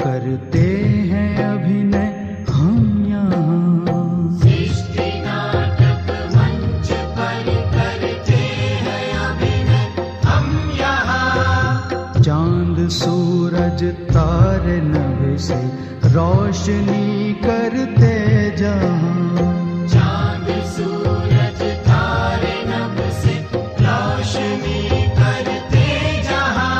करते हैं अभिनय हम यहाँ। सृष्टि नाटक मंच पर करते हैं अभिनय हम यहाँ। चांद सूरज तारे नभ से रोशनी करते जहाँ। चांद सूरज तारे नभ से रोशनी करते जहाँ।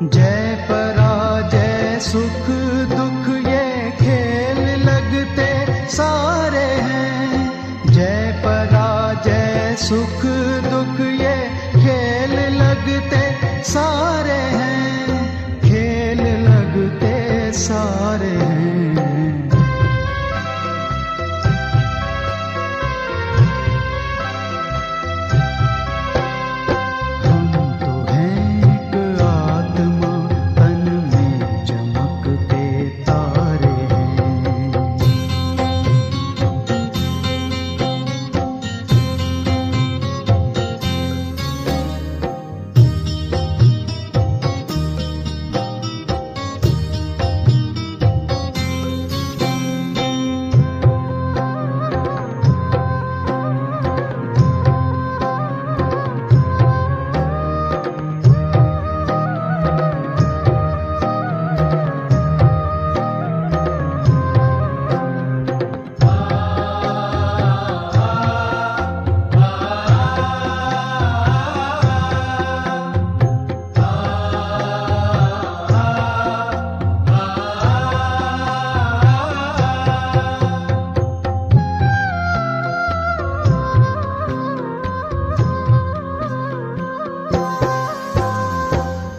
जय पराजय सुख दुख ये खेल लगते सारे हैं। जय पराजय सुख दुख ये खेल लगते सारे हैं। खेल लगते सारे हैं। हम तो हैं एक आत्मा तन में चमकते तारे हैं।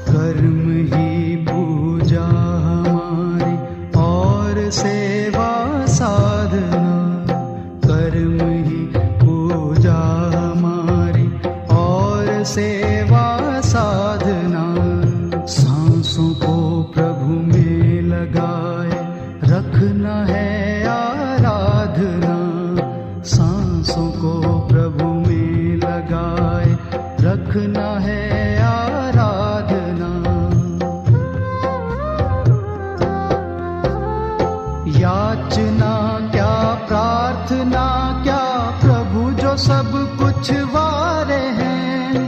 कर्म ही पूजा हमारी और सेवा साधना। कर्म ही पूजा हमारी और सेवा साधना। सांसों को प्रभु में लगाए रखना है आराधना। सांसों को प्रभु में लगाए रखना है आराधना। याचना क्या प्रार्थना क्या प्रभु जो सब कुछ वारे हैं।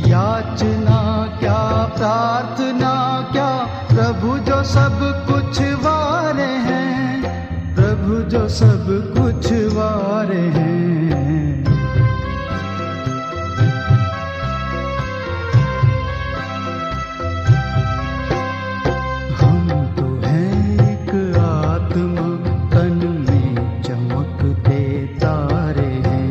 याचना क्या प्रार्थना क्या प्रभु जो सब कुछ वारे हैं। प्रभु जो सब कुछ वारे हैं। हम तो हैं एक आत्मा तन में चमकते तारे हैं।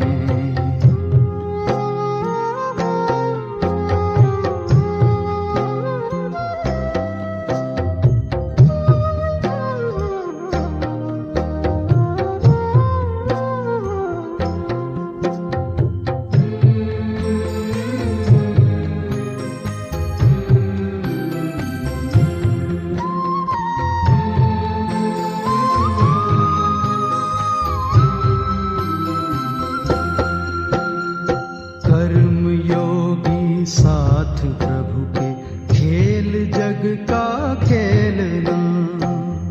कर्म योगी साथ प्रभु के खेल जग का खेलना।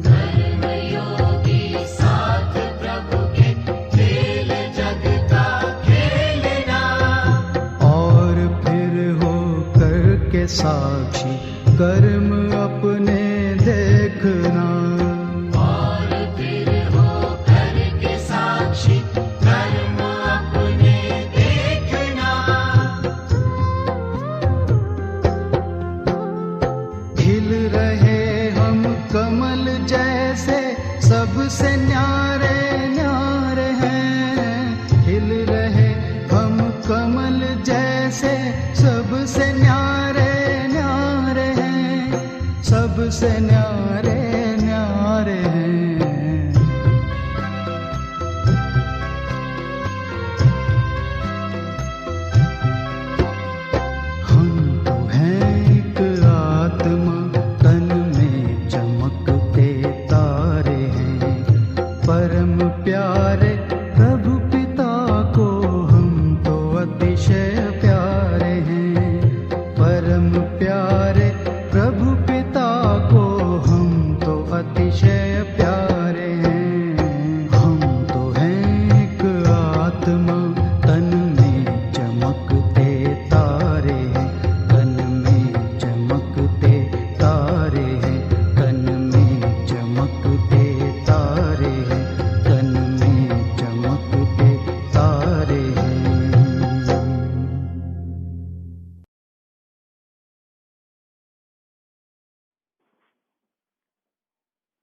कर्म योगी साथ प्रभु के खेल जग का खेलना। और फिर हो करके साक्षी कर्म अपने देखना। और फिर हो करके साक्षी कर्म अपने देखना। खिल रहे हम कमल जैसे सबसे न्यारे न्यारे हैं। खिल रहे हम कमल जैसे सबसे न्यारे न्यारे हैं। सबसे न्यारे न्यारे हैं। हम तो हैं एक आत्मा तन में चमकते तारे हैं। परम प्यारे प्रभु पिता को हम तो अतिशय प्यारे हैं। परम प्यारे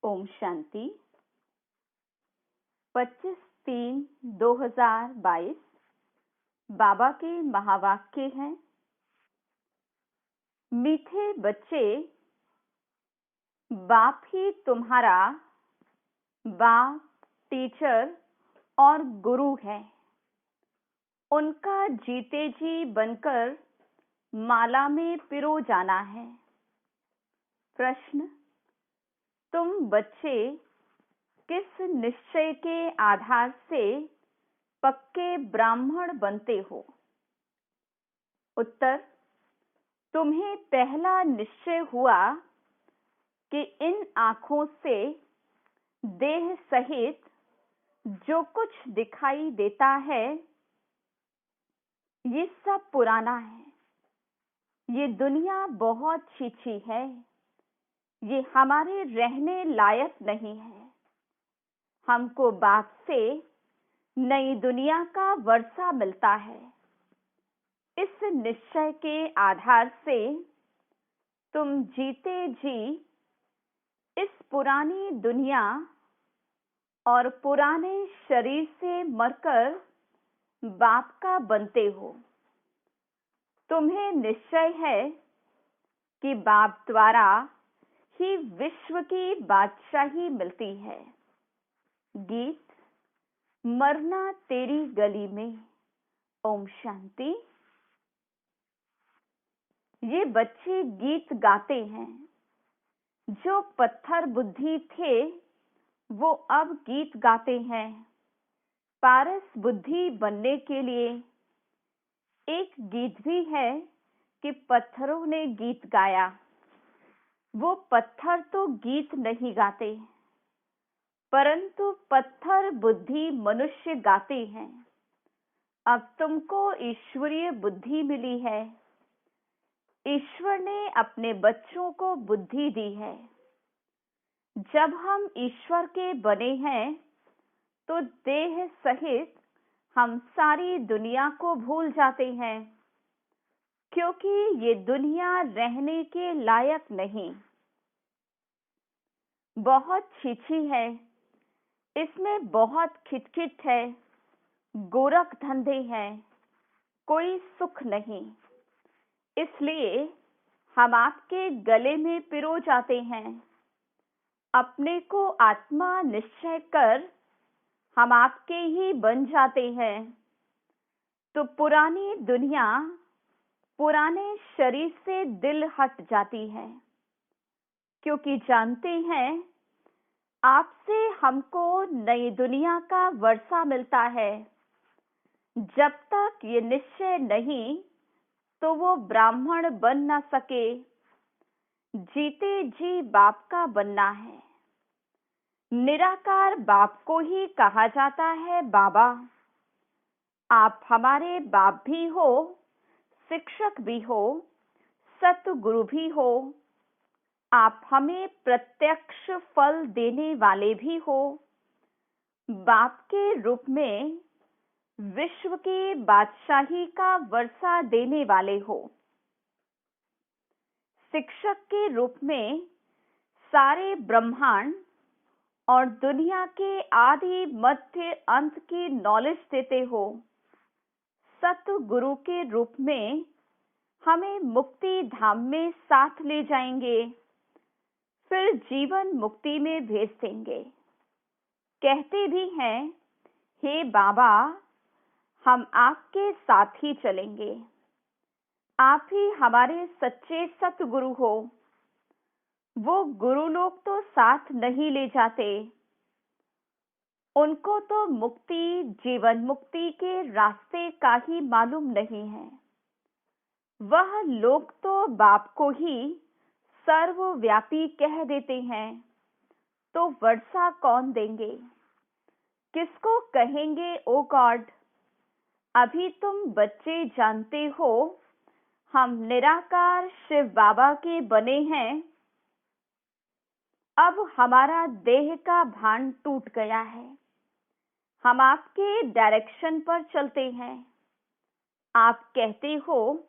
ओम शांति 25/3/2022 बाबा के महावाक्य हैं। मीठे बच्चे, बाप ही तुम्हारा बाप, टीचर और गुरु है। उनका जीते जी बनकर माला में पिरो जाना है। प्रश्न: तुम बच्चे किस निश्चय के आधार से पक्के ब्राह्मण बनते हो? उत्तर: तुम्हें पहला निश्चय हुआ कि इन आँखों से देह सहित जो कुछ दिखाई देता है ये सब पुराना है। ये दुनिया बहुत छीछी है। ये हमारे रहने लायक नहीं है। हमको बाप से नई दुनिया का वर्षा मिलता है। इस निश्चय के आधार से तुम जीते जी इस पुरानी दुनिया और पुराने शरीर से मरकर बाप का बनते हो। तुम्हें निश्चय है कि बाप द्वारा ही विश्व की बादशाही मिलती है। गीत मरना तेरी गली में। ओम शांति। ये बच्चे गीत गाते हैं। जो पत्थर बुद्धि थे वो अब गीत गाते हैं। पारस बुद्धि बनने के लिए एक गीत भी है कि पत्थरों ने गीत गाया। वो पत्थर तो गीत नहीं गाते, परंतु पत्थर बुद्धि मनुष्य गाते हैं। अब तुमको ईश्वरीय बुद्धि मिली है। ईश्वर ने अपने बच्चों को बुद्धि दी है। जब हम ईश्वर के बने हैं तो देह सहित हम सारी दुनिया को भूल जाते हैं, क्योंकि ये दुनिया रहने के लायक नहीं, बहुत छीछी है। इसमें बहुत खिटखिट है, गोरख धंधे हैं, कोई सुख नहीं। इसलिए हम आपके गले में पिरो जाते हैं। अपने को आत्मा निश्चय कर हम आपके ही बन जाते हैं। तो पुरानी दुनिया, पुराने शरीर से दिल हट जाती है, क्योंकि जानते हैं आपसे हमको नई दुनिया का वर्षा मिलता है। जब तक ये निश्चय नहीं तो वो ब्राह्मण बन न सके। जीते जी बाप का बनना है। निराकार बाप को ही कहा जाता है बाबा। आप हमारे बाप भी हो, शिक्षक भी हो, सतगुरु भी हो। आप हमें प्रत्यक्ष फल देने वाले भी हो। बाप के रूप में विश्व की बादशाही का वर्षा देने वाले हो। शिक्षक के रूप में सारे ब्रह्मांड और दुनिया के आदि मध्य अंत की नॉलेज देते हो। सतगुरु के रूप में हमें मुक्ति धाम में साथ ले जाएंगे, फिर जीवन मुक्ति में भेज देंगे। कहते भी हैं, हे बाबा, हम आपके साथ ही चलेंगे। आप ही हमारे सच्चे सतगुरु हो। वो गुरु लोग तो साथ नहीं ले जाते। उनको तो मुक्ति, जीवन मुक्ति के रास्ते का ही मालूम नहीं है। वह लोग तो बाप को ही सर्वव्यापी कह देते हैं, तो वर्षा कौन देंगे? किसको कहेंगे ओ गॉड? अभी तुम बच्चे जानते हो हम निराकार शिव बाबा के बने हैं। अब हमारा देह का भान टूट गया है। हम आपके डायरेक्शन पर चलते हैं। आप कहते हो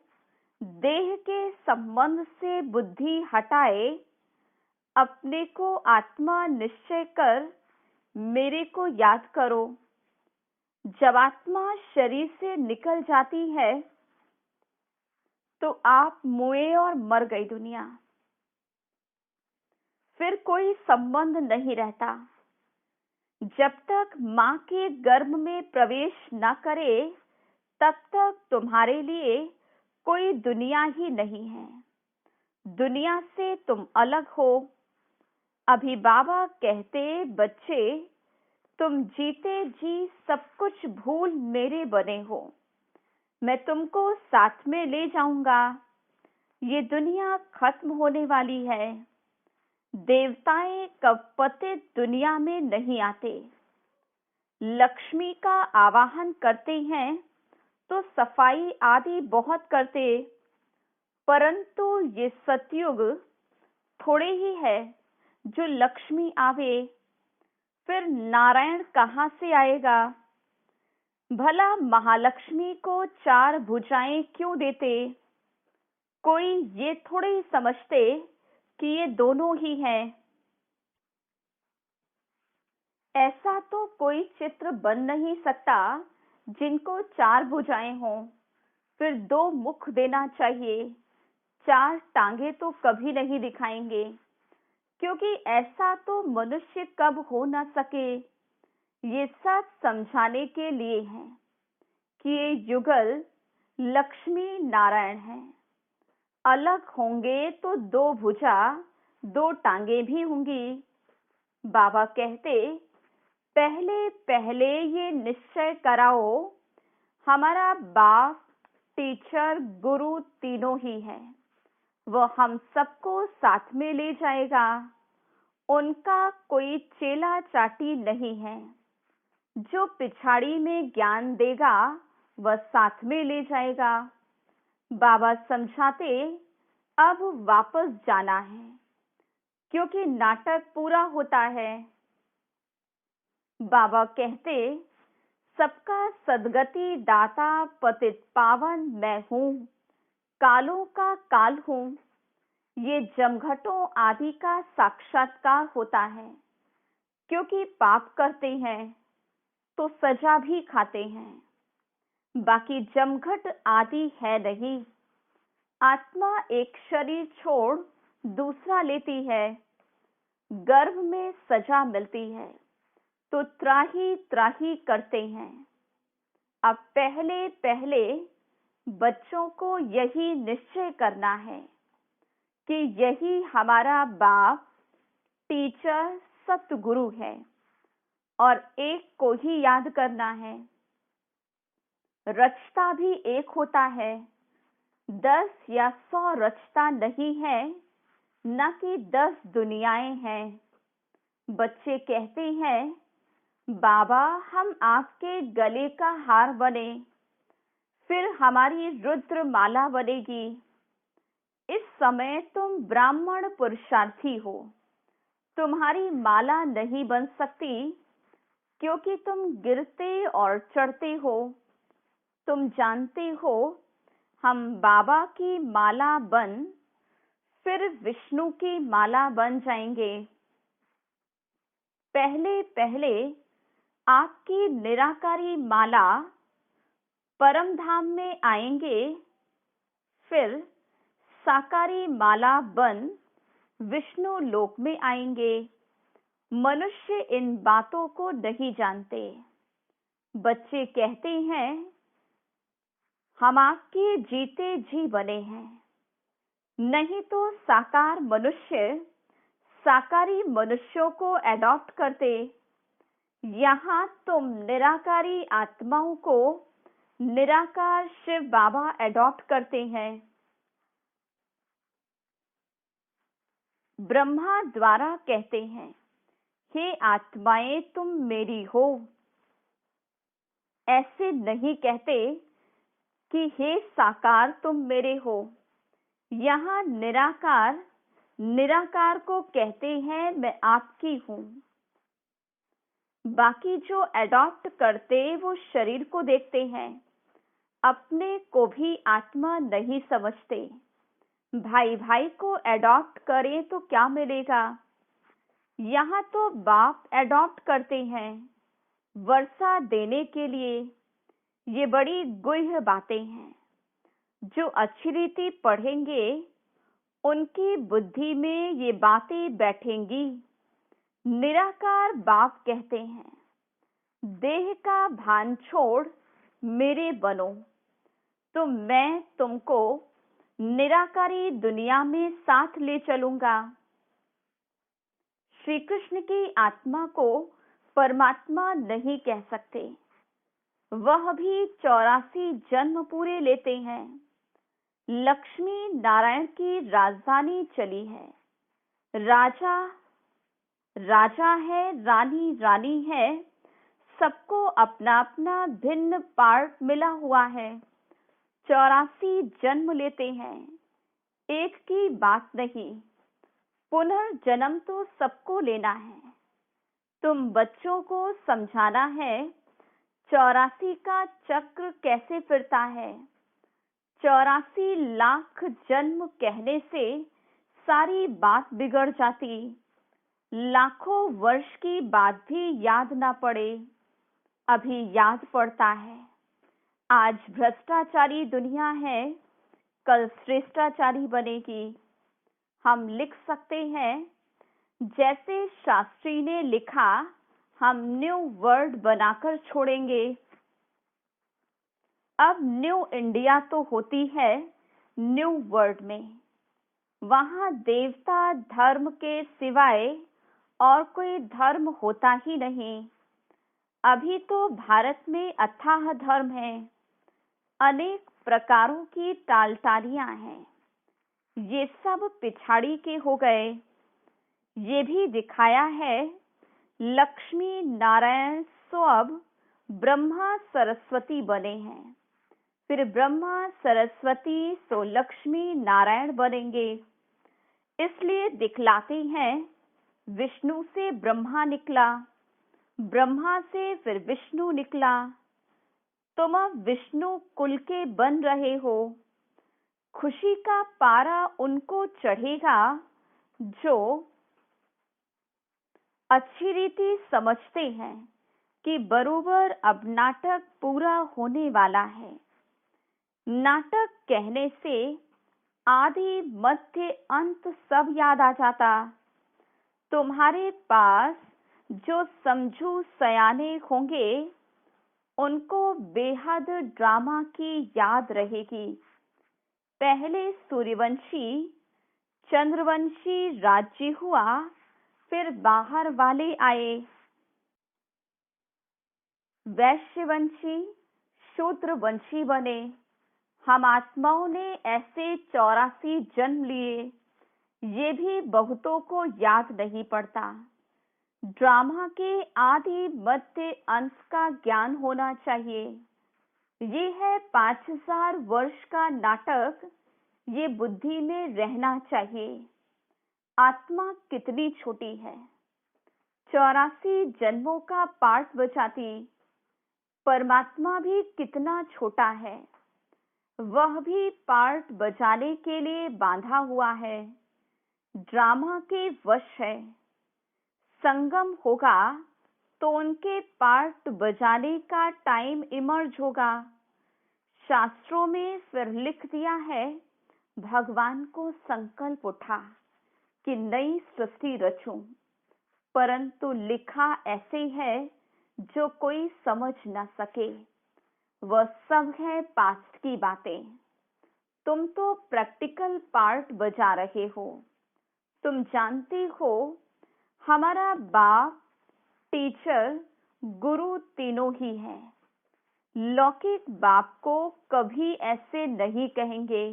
देह के संबंध से बुद्धि हटाए अपने को आत्मा निश्चय कर मेरे को याद करो। जब आत्मा शरीर से निकल जाती है तो आप मुए और मर गई दुनिया, फिर कोई संबंध नहीं रहता। जब तक मां के गर्भ में प्रवेश न करे तब तक तुम्हारे लिए कोई दुनिया ही नहीं है। दुनिया से तुम अलग हो। अभी बाबा कहते, बच्चे तुम जीते जी सब कुछ भूल मेरे बने हो। मैं तुमको साथ में ले जाऊंगा। ये दुनिया खत्म होने वाली है। देवताएं कब पतित दुनिया में नहीं आते। लक्ष्मी का आवाहन करते हैं तो सफाई आदि बहुत करते, परंतु ये सतयुग थोड़े ही है जो लक्ष्मी आवे। फिर नारायण कहाँ से आएगा? भला महालक्ष्मी को 4 भुजाएं क्यों देते? कोई ये थोड़े ही समझते कि ये दोनों ही हैं। ऐसा तो कोई चित्र बन नहीं सकता जिनको 4 भुजाएं हों। फिर 2 मुख देना चाहिए। 4 टांगे तो कभी नहीं दिखाएंगे, क्योंकि ऐसा तो मनुष्य कब हो न सके। ये सब समझाने के लिए है कि ये युगल लक्ष्मी नारायण है। अलग होंगे तो 2 भुजा 2 टांगे भी होंगी। बाबा कहते, पहले पहले ये निश्चय कराओ, हमारा बाप, टीचर, गुरु तीनों ही है। वह हम सबको साथ में ले जाएगा। उनका कोई चेला चाटी नहीं है। जो पिछाड़ी में ज्ञान देगा वह साथ में ले जाएगा। बाबा समझाते, अब वापस जाना है, क्योंकि नाटक पूरा होता है। बाबा कहते, सबका सदगति दाता पतित पावन मैं हूँ, कालों का काल हूँ। ये जमघटों आदि का साक्षात्कार होता है, क्योंकि पाप करते हैं तो सजा भी खाते हैं। बाकी जमघट आदि है नहीं। आत्मा एक शरीर छोड़ दूसरा लेती है। गर्भ में सजा मिलती है तो त्राही त्राही करते हैं। अब पहले पहले बच्चों को यही निश्चय करना है कि यही हमारा बाप, टीचर, सतगुरु है और एक को ही याद करना है। रचता भी एक होता है। 10 या 100 रचता नहीं है, न कि 10 दुनियाएं हैं। बच्चे कहते हैं, बाबा हम आपके गले का हार बने, फिर हमारी रुद्र माला बनेगी। इस समय तुम ब्राह्मण पुरुषार्थी हो। तुम्हारी माला नहीं बन सकती, क्योंकि तुम गिरते और चढ़ते हो। तुम जानते हो हम बाबा की माला बन फिर विष्णु की माला बन जाएंगे। पहले पहले आपकी निराकारी माला परम धाम में आएंगे, फिर साकारी माला बन विष्णु लोक में आएंगे। मनुष्य इन बातों को नहीं जानते। बच्चे कहते हैं, हम आपके जीते जी बने हैं। नहीं तो साकार मनुष्य साकारी मनुष्यों को एडॉप्ट करते। यहाँ तुम निराकारी आत्माओं को निराकार शिव बाबा एडॉप्ट करते हैं। ब्रह्मा द्वारा कहते हैं, हे आत्माएं तुम मेरी हो। ऐसे नहीं कहते कि हे साकार तुम मेरे हो। यहाँ निराकार निराकार को कहते हैं मैं आपकी हूँ। बाकी जो एडॉप्ट करते वो शरीर को देखते हैं, अपने को भी आत्मा नहीं समझते। भाई भाई को एडॉप्ट करें तो क्या मिलेगा? यहाँ तो बाप एडॉप्ट करते हैं वर्षा देने के लिए। ये बड़ी गुह्य बातें हैं। जो अच्छी रीति पढ़ेंगे उनकी बुद्धि में ये बातें बैठेंगी। निराकार बाप कहते हैं, देह का भान छोड़ मेरे बनो, तो मैं तुमको निराकारी दुनिया में साथ ले चलूंगा। श्री कृष्ण की आत्मा को परमात्मा नहीं कह सकते। वह भी 84 जन्म पूरे लेते हैं। लक्ष्मी नारायण की राजधानी चली है। राजा राजा है, रानी रानी है। सबको अपना अपना भिन्न पार्ट मिला हुआ है। 84 जन्म लेते हैं, एक की बात नहीं। पुनर्जन्म तो सबको लेना है। तुम बच्चों को समझाना है 84 का चक्र कैसे फिरता है। 84 लाख जन्म कहने से सारी बात बिगड़ जाती। लाखों वर्ष की बात भी याद ना पड़े, अभी याद पड़ता है। आज भ्रष्टाचारी दुनिया है, कल श्रेष्ठाचारी बनेगी। हम लिख सकते हैं जैसे शास्त्री ने लिखा, हम न्यू वर्ड बनाकर छोड़ेंगे। अब न्यू इंडिया तो होती है न्यू वर्ड में। वहां देवता धर्म के सिवाय और कोई धर्म होता ही नहीं। अभी तो भारत में अथाह धर्म है, अनेक प्रकारों की टालटालियां हैं। ये सब पिछाड़ी के हो गए। ये भी दिखाया है लक्ष्मी नारायण सो अब ब्रह्मा सरस्वती बने हैं, फिर ब्रह्मा सरस्वती सो लक्ष्मी नारायण बनेंगे। इसलिए दिखलाते हैं विष्णु से ब्रह्मा निकला, ब्रह्मा से फिर विष्णु निकला। तुम अब विष्णु कुल के बन रहे हो। खुशी का पारा उनको चढ़ेगा जो अच्छी रीति समझते हैं कि बरोबर अब नाटक पूरा होने वाला है। नाटक कहने से आदि मध्य अंत सब याद आ जाता। तुम्हारे पास जो समझू सयाने होंगे उनको बेहद ड्रामा की याद रहेगी। पहले सूर्यवंशी चंद्रवंशी राज्य हुआ, फिर बाहर वाले आए। वैश्यवंशी शूद्रवंशी बने। हम आत्माओं ने ऐसे 84 जन्म लिए। ये भी बहुतों को याद नहीं पड़ता। ड्रामा के आदि मध्य अंत का ज्ञान होना चाहिए। ये है 5000 वर्ष का नाटक, ये बुद्धि में रहना चाहिए। आत्मा कितनी छोटी है, 84 जन्मों का पाठ बचाती। परमात्मा भी कितना छोटा है, वह भी पार्ट बजाने के लिए बांधा हुआ है, ड्रामा के वश है। संगम होगा तो उनके पार्ट बजाने का टाइम इमर्ज होगा। शास्त्रों में फिर लिख दिया है, भगवान को संकल्प उठा कि नई सृष्टि रचूं, परंतु लिखा ऐसे है जो कोई समझ न सके। वह सब है पास्ट की बातें। तुम तो प्रैक्टिकल पार्ट बजा रहे हो। तुम जानते हो हमारा बाप, टीचर, गुरु तीनों ही है। लौकिक बाप को कभी ऐसे नहीं कहेंगे,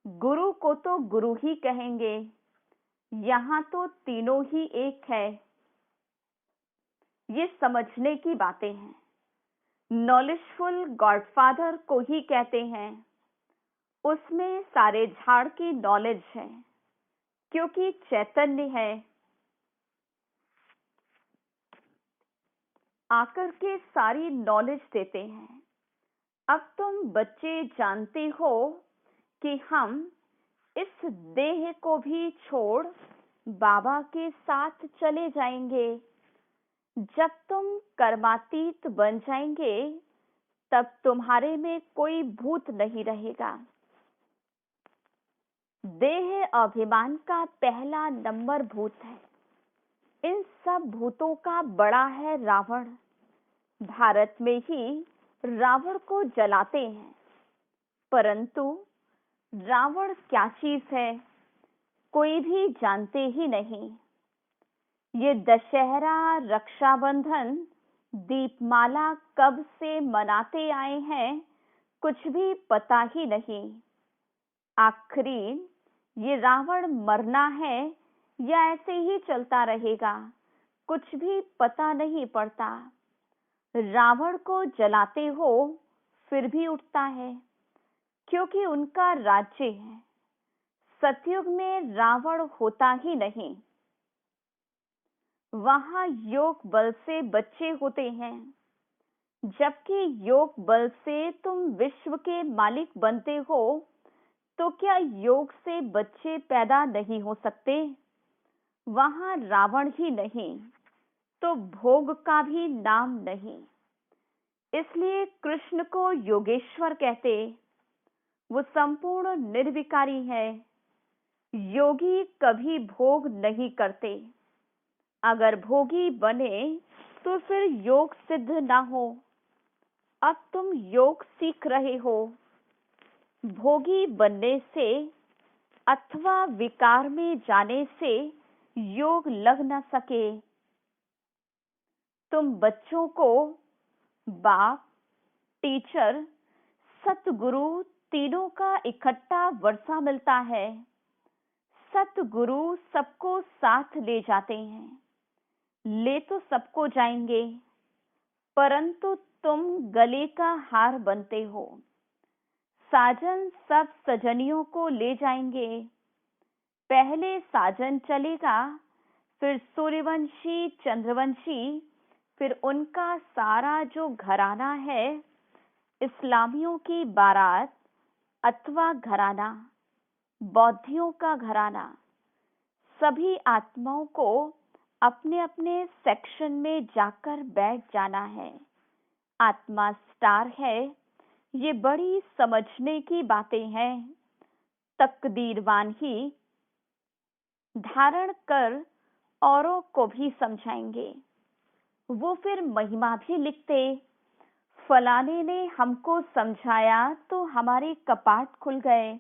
गुरु को तो गुरु ही कहेंगे। यहाँ तो तीनों ही एक है। ये समझने की बातें हैं। नॉलेजफुल गॉडफादर को ही कहते हैं। उसमें सारे झाड़ की नॉलेज है, क्योंकि चैतन्य है। आकर के सारी नॉलेज देते हैं। अब तुम बच्चे जानते हो कि हम इस देह को भी छोड़ बाबा के साथ चले जाएंगे। जब तुम कर्मातीत बन जाएंगे तब तुम्हारे में कोई भूत नहीं रहेगा। देह अभिमान का पहला नंबर भूत है। इन सब भूतों का बड़ा है रावण। भारत में ही रावण को जलाते हैं, परंतु रावण क्या चीज है कोई भी जानते ही नहीं। ये दशहरा, रक्षाबंधन, दीपमाला कब से मनाते आए हैं कुछ भी पता ही नहीं। आखिरी ये रावण मरना है या ऐसे ही चलता रहेगा कुछ भी पता नहीं पड़ता। रावण को जलाते हो फिर भी उठता है, क्योंकि उनका राज्य है। सतयुग में रावण होता ही नहीं। वहां योग बल से बच्चे होते हैं, जबकि योग बल से तुम विश्व के मालिक बनते हो, तो क्या योग से बच्चे पैदा नहीं हो सकते? वहां रावण ही नहीं तो भोग का भी नाम नहीं। इसलिए कृष्ण को योगेश्वर कहते। वो संपूर्ण निर्विकारी है। योगी कभी भोग नहीं करते। अगर भोगी बने तो फिर योग सिद्ध ना हो। अब तुम योग सीख रहे हो। भोगी बनने से अथवा विकार में जाने से योग लग न सके। तुम बच्चों को बाप, टीचर, सतगुरु तीनों का इकट्ठा वर्षा मिलता है। सतगुरु सबको साथ ले जाते हैं। ले तो सबको जाएंगे, परंतु तुम गले का हार बनते हो। साजन सब सजनियों को ले जाएंगे। पहले साजन चलेगा, फिर सूर्यवंशी, चंद्रवंशी, फिर उनका सारा जो घराना है, इस्लामियों की बारात अथवा घराना, बौद्धियों का घराना, सभी आत्माओं को अपने अपने सेक्शन में जाकर बैठ जाना है। आत्मा स्टार है। ये बड़ी समझने की बातें हैं। तकदीरवान ही धारण कर औरों को भी समझाएंगे। वो फिर महिमा भी लिखते। फलाने ने हमको समझाया तो हमारे कपाट खुल गए।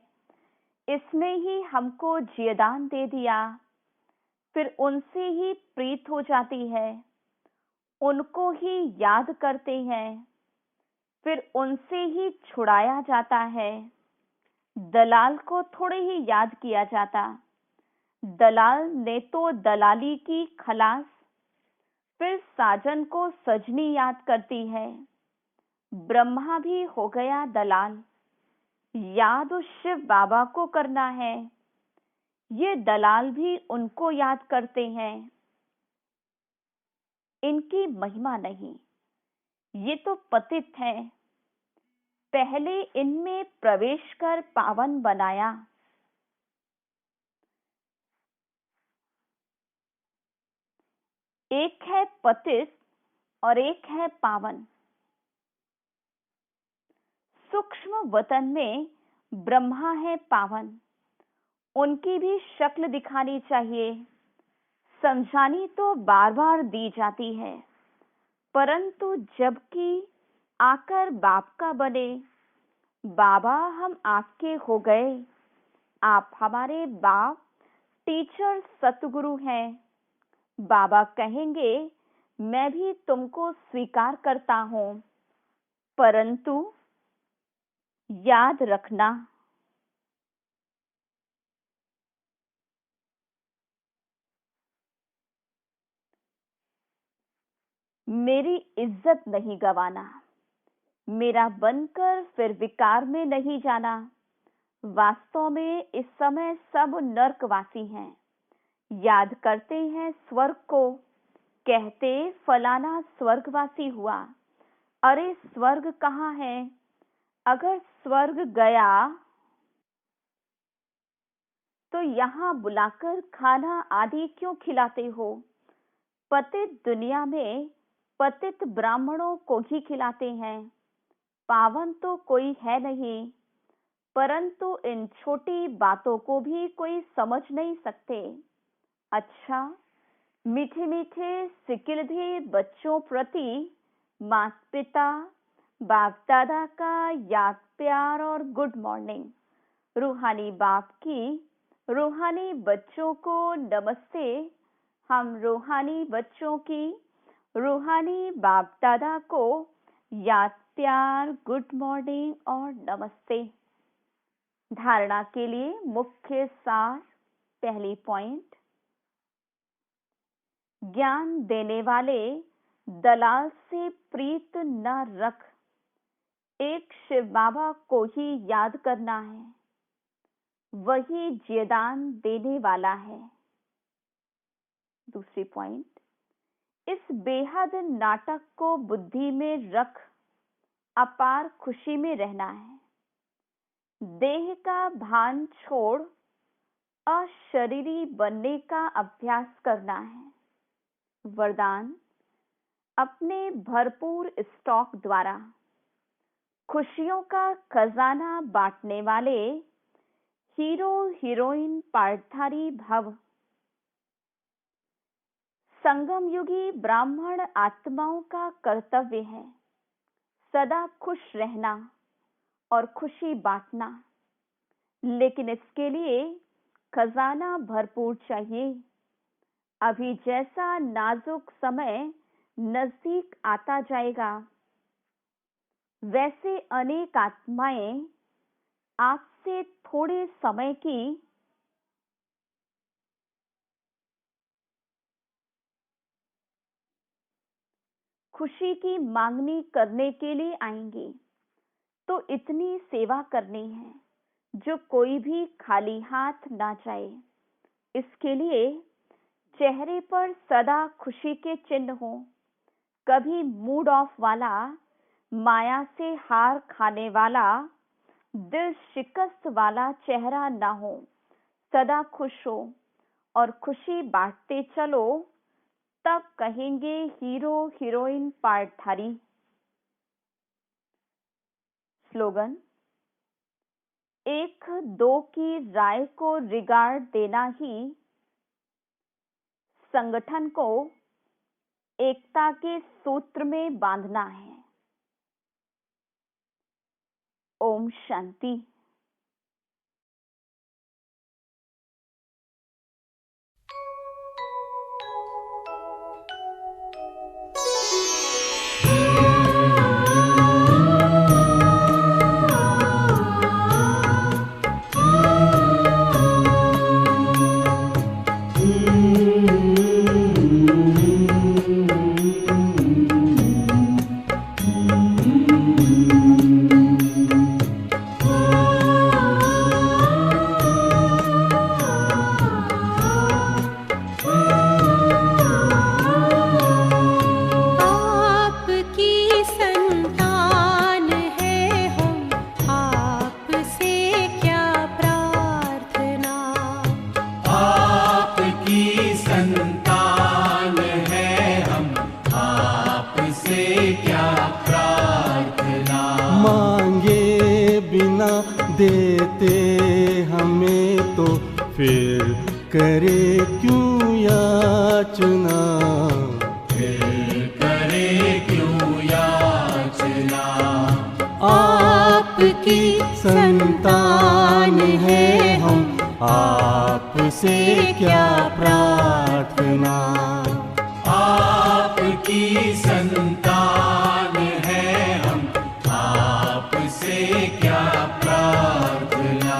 इसने ही हमको जियदान दे दिया। फिर उनसे ही प्रीत हो जाती है। उनको ही याद करते हैं। फिर उनसे ही छुड़ाया जाता है। दलाल को थोड़े ही याद किया जाता। दलाल ने तो दलाली की खलास। फिर साजन को सजनी याद करती है। ब्रह्मा भी हो गया दलाल। याद उस शिव बाबा को करना है। ये दलाल भी उनको याद करते हैं। इनकी महिमा नहीं, ये तो पतित हैं। पहले इनमें प्रवेश कर पावन बनाया। एक है पतित और एक है पावन। सूक्ष्म वतन में ब्रह्मा है पावन। उनकी भी शक्ल दिखानी चाहिए। समझानी तो बार बार दी जाती है, परंतु जबकि आकर बाप का बने, बाबा हम आपके हो गए, आप हमारे बाप, टीचर, सतगुरु हैं। बाबा कहेंगे मैं भी तुमको स्वीकार करता हूं, परंतु याद रखना, मेरी इज्जत नहीं गवाना। मेरा बनकर फिर विकार में नहीं जाना। वास्तव में इस समय सब नरकवासी हैं। याद करते हैं स्वर्ग को, कहते फलाना स्वर्गवासी हुआ। अरे स्वर्ग कहाँ है? अगर स्वर्ग गया तो यहाँ बुलाकर खाना आदि क्यों खिलाते हो? पतित दुनिया में पतित ब्राह्मणों को ही खिलाते हैं, पावन तो कोई है नहीं। परंतु इन छोटी बातों को भी कोई समझ नहीं सकते। अच्छा, मीठे मीठे सिकिलधे बच्चों प्रति माता पिता बाप दादा का याद प्यार और गुड मॉर्निंग। रूहानी बाप की रूहानी बच्चों को नमस्ते। हम रूहानी बच्चों की रूहानी बाप दादा को याद प्यार गुड मॉर्निंग और नमस्ते। धारणा के लिए मुख्य सार। पहली पॉइंट, ज्ञान देने वाले दलाल से प्रीत न रख, एक शिव बाबा को ही याद करना है, वही जियदान देने वाला है। दूसरी पॉइंट, इस बेहद नाटक को बुद्धि में रख, अपार खुशी में रहना है। देह का भान छोड़ अशरीरी बनने का अभ्यास करना है। वरदान, अपने भरपूर स्टॉक द्वारा खुशियों का खजाना बांटने वाले हीरो हीरोइन पार्टधारी भव। संगम युगी ब्राह्मण आत्माओं का कर्तव्य है सदा खुश रहना और खुशी बांटना, लेकिन इसके लिए खजाना भरपूर चाहिए। अभी जैसा नाजुक समय नजदीक आता जाएगा, वैसे अनेक आत्माएं आपसे थोड़े समय की खुशी की मांगनी करने के लिए आएंगी। तो इतनी सेवा करनी है जो कोई भी खाली हाथ ना जाए। इसके लिए चेहरे पर सदा खुशी के चिन्ह हो, कभी मूड ऑफ वाला, माया से हार खाने वाला, दिल शिकस्त वाला चेहरा ना हो। सदा खुश हो और खुशी बांटते चलो, तब कहेंगे हीरो हीरोइन पार्टधारी। स्लोगन, एक दो की राय को रिगार्ड देना ही संगठन को एकता के सूत्र में बांधना है। ओम शांति। देते हमें तो फिर करे क्यों याचना, फिर करे क्यों याचना। आपकी संतान है हम, आपसे क्या प्रार्थना। आपकी संतान है हम, आपसे क्या प्रार्थना।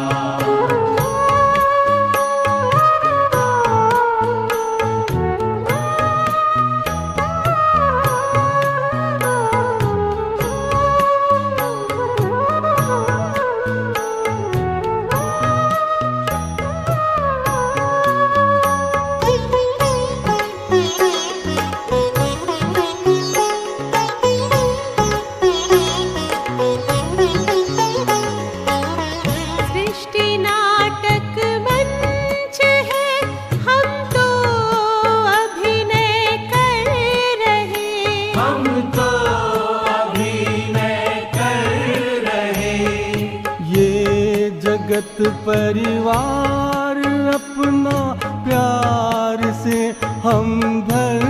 नियत परिवार अपना प्यार से हम भर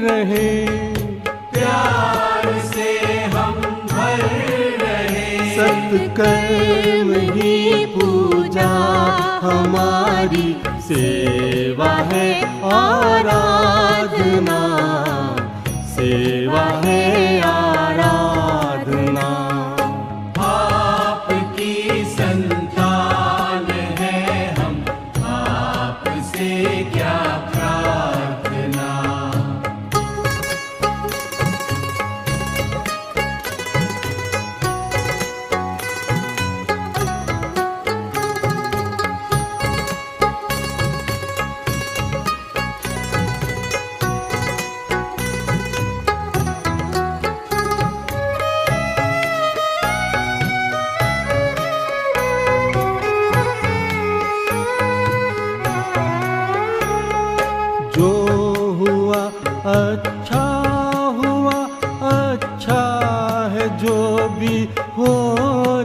रहे, प्यार से हम भर रहे। सत्कर्म ही पूजा हमारी, सेवा है आराधना, सेवा है आराधना। आपकी संतान है हम, आपसे क्या प्रार्थना। जो हुआ अच्छा हुआ, अच्छा है जो भी हो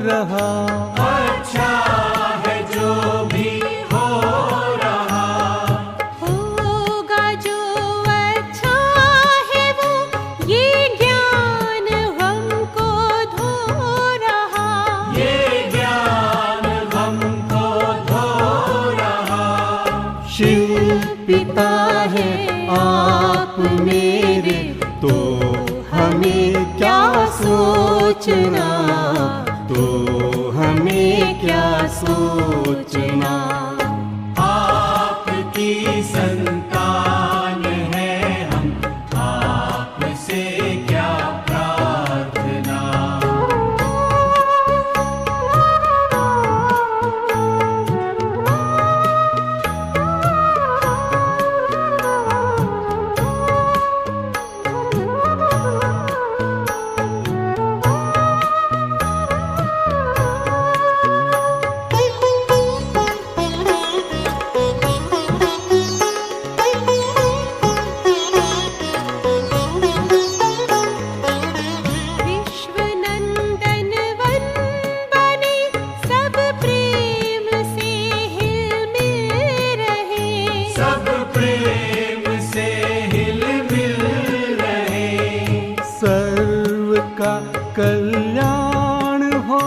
रहा, अच्छा है जो भी हो रहा। होगा जो अच्छा है वो, ये ज्ञान हमको धो रहा। ये ज्ञान हमको धो रहा। शिव पिता है आप मेरे, तो हमें क्या सोचना, तो हमें क्या सोचना। आपकी संतान है हम, आपसे क्या प्रार्थना। विश्वनंदन वन बने, सब प्रेम से हिल-मिल रहे। सब प्रेम से हिल मिल रहे। सर्व का कल्याण हो,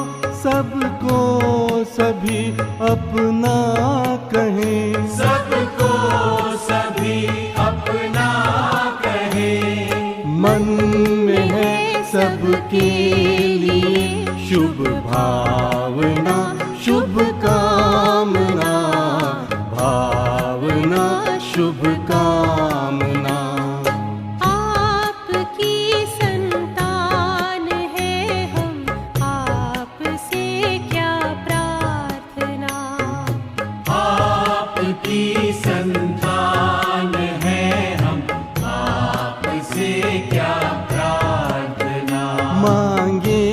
सबको सभी अपना कहें, सबको सभी अपना कहे। मन में है सबके लिए शुभ भावना, शुभ कामना, भावना शुभ कामना। आपकी संतान है हम, आपसे क्या प्रार्थना। आपकी संतान है हम, आपसे क्या प्रार्थना। मांगे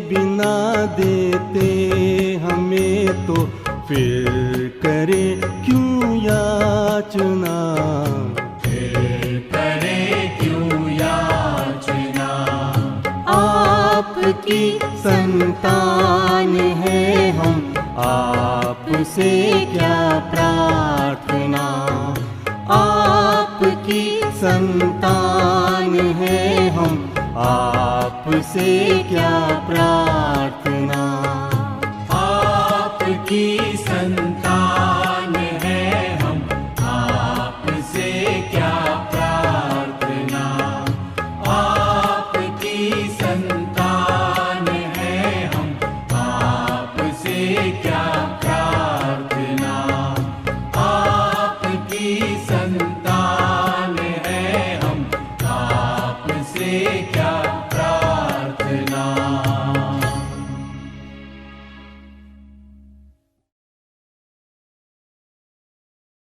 बिना देते हमें तो फिर करे क्यों याचना, फिर करे क्यों याचना। आपकी संतान है हम, आपसे क्या प्रार्थना। आपकी संतान है हम, आपसे क्या प्रार्थना। आपकी